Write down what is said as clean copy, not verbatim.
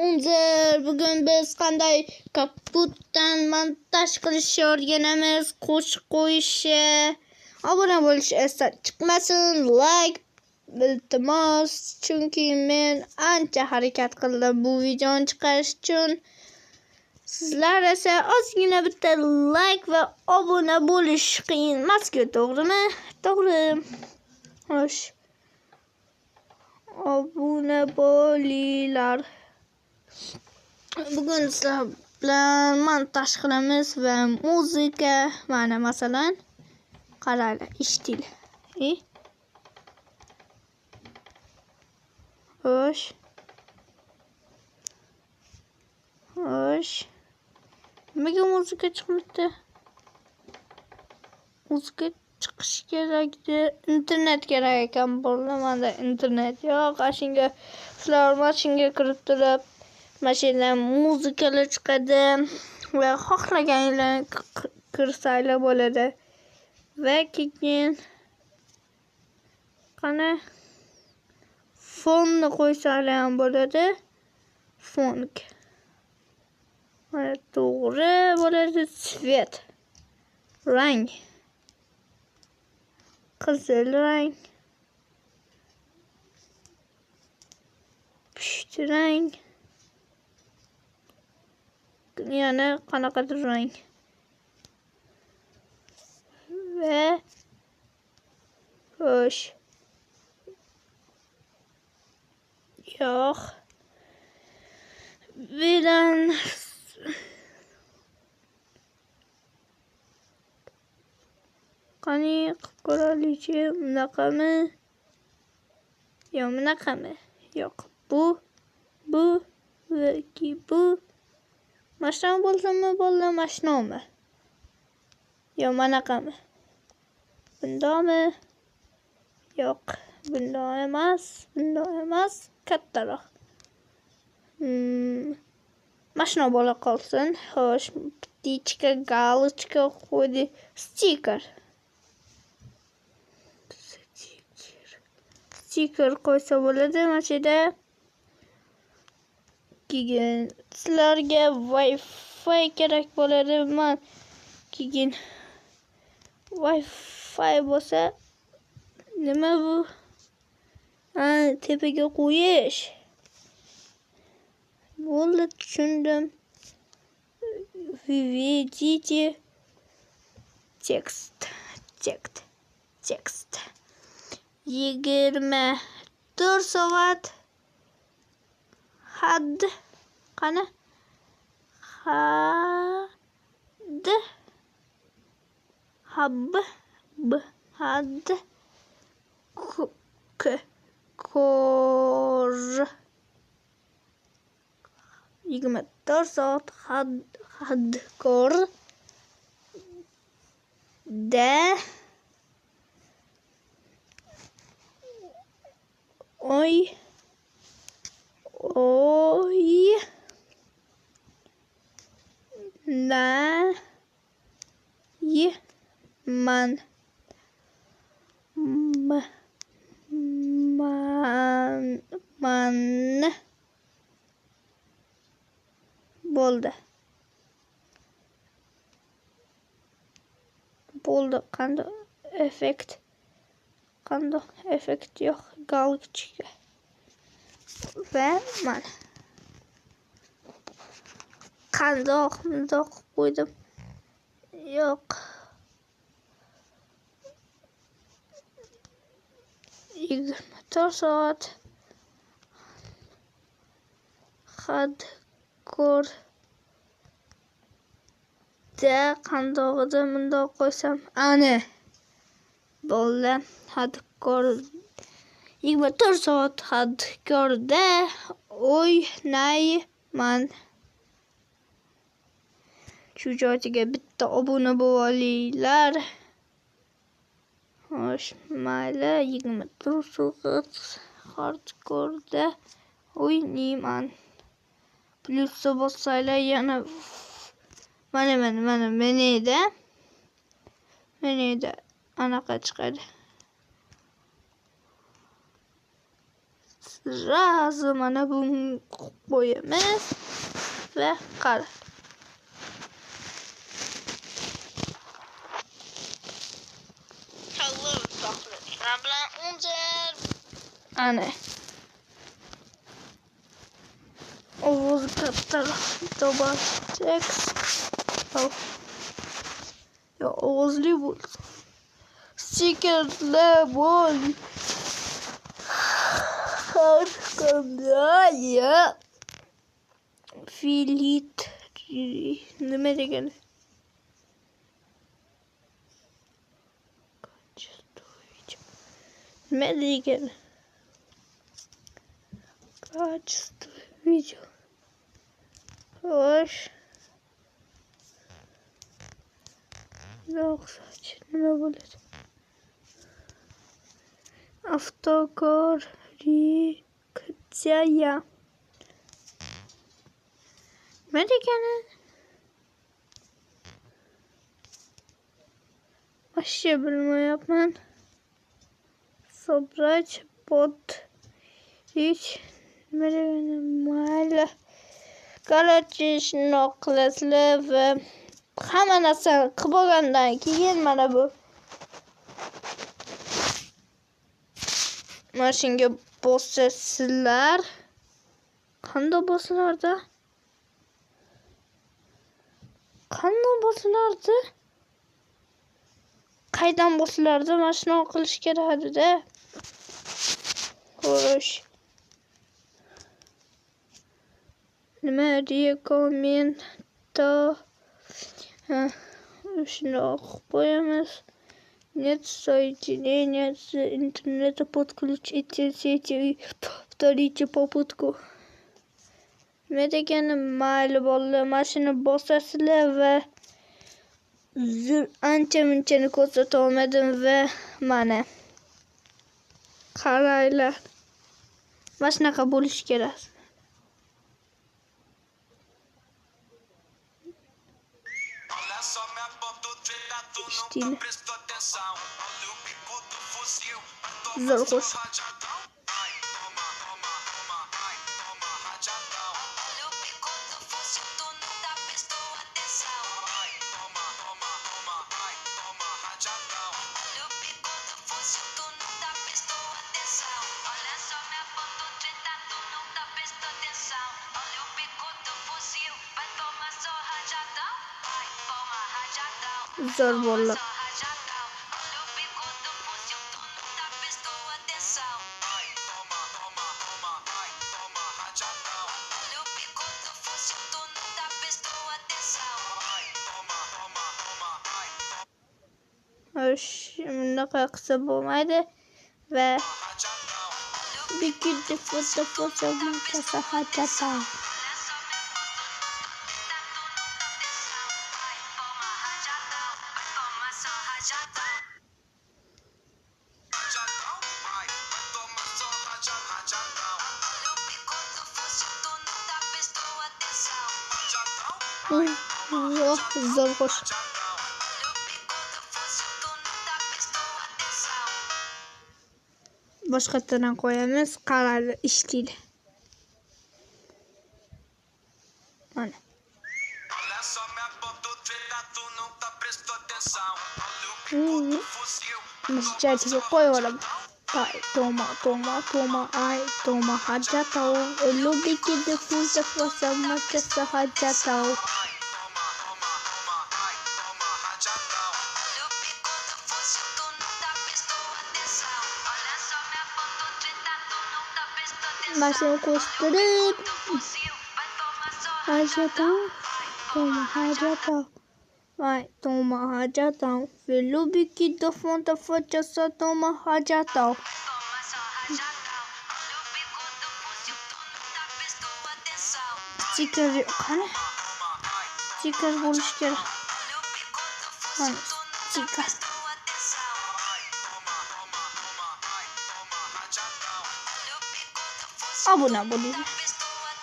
Unzer bugun biz qanday kaputdan montaj qilishni o'rganamiz. Qo'shiq qo'yishni, obuna bo'lish esdan chiqmasin. Like iltimos, chunki men ancha harakat qildim bu videoni chiqarish uchun. Sizlar esa ozgina bitta like va obuna bo'lish qiyin emas-ku, to'g'rimi? To'g'ri. Xo'sh. Obuna bo'linglar. Bugun sizlar bilan montaj qilamiz va muzika, mana masalan, qaranglar, eshitinglar. Xo'sh. Nimaga muzika chiqmoqda? Muzika chiqish kerakdi. Internet kerak ekan. Manda internet yo'q. Shunga sizlar mashinga kirib turib, mashinadan muzikalar chiqadi va xohlaganinglarni kirsanglar bo'ladi. Va keyin qani fonni qo'ysanglar ham bo'ladi. Fon. Mana to'g'ri bo'ladi. Svet. Rang. Qizil rang. Pushti rang. Yana qanaqadir rang. Va xo'sh. Yo'q. Bilan qani ko'ralichi bunaqami? Yo'q, bunaqami? Yo'q. Bu yoki bu. Mashina bo'lsami, bo'ldi, mashinami? Yo'q, bunaqami? Bundami? Yo'q, bunday emas, kattaroq. Mashina bo'la qolsin. Xo'sh, птичка, галочка qo'ydi. Stiker qo'ysa bo'ladi. Mashina keyin sizlarga Wi-Fi kerak bo'ladi. Keyin Wi-Fi bo'lsa nima bu? Tepaga qo'yish. Bo'ldi, tushundim. Введите текст. 24 soat had qani? Had kor 24 soat had kor de oy na man bo'ldi. Qanday effekt yo'q. Галочка. Va mana qandoq qo'ydim. Yo'q. 24 soat hardcore da qandog'ida bundoq qo'ysam, ana bo'ldi. Hardcore 24 soat hardcore'da o'ynayman. Shu joyiga bitta obuna bo'linglar. Xo'sh, mayli, 24 soat hardcore'da o'ynayman. Plyusga bossanglar yana mana meneda anaqa chiqadi. Razı mana bu qo'yamiz va qara. Ana. Ovoz kattaroq dobachek. Ya ovozli bo'l. Stikerli bo'l. Har qanday filtri nima degani? Nima degani? Качество видео. Xo'sh. Yo'q, nima bo'ladi? Avtokorreksiya. Nima degani? Вообще bilmayapman. Собрать подтвердить. Mayli. Короче, shundoq qilasizlar va hamma narsani qilib bo'lgandan keyin mana bu mashinaga bosasizlar. Qanday bosilardi? Qaydan bosilardi? Mashina qilish kerak edi-da. Xo'sh. Nima rekomenda? Shundoq qo'yamiz. Нет соединения с интернетом, подключите сети, повторите попытку. Nima degani? Mayli bolalar, mashina bosasizlar va ancha-munchani ko'rsata olmadim va mana qaranglar. Mana shunaqa bo'lish kerak. Stile. Zor xo'sh. Zor bolalar. Bunaqa qilsa bo'lmaydi va bitta foto hajata. Zor xo'sh. Boshqalardan qo'yamiz, qarali ishlaydi. Mana. Jatiga qo'yaveraman. Ay, toma, ay, toma, hajatao. Lubiki difuza fosa machasa hajatao. Mashina ko'stirib hajatao. Toma, hajatao. Ay, toma, hajatao. Lubiki difuza fosa toma, hajatao. Stiker qani? Stiker bo'lish kerak. Mana stiker. Abone bo'ling.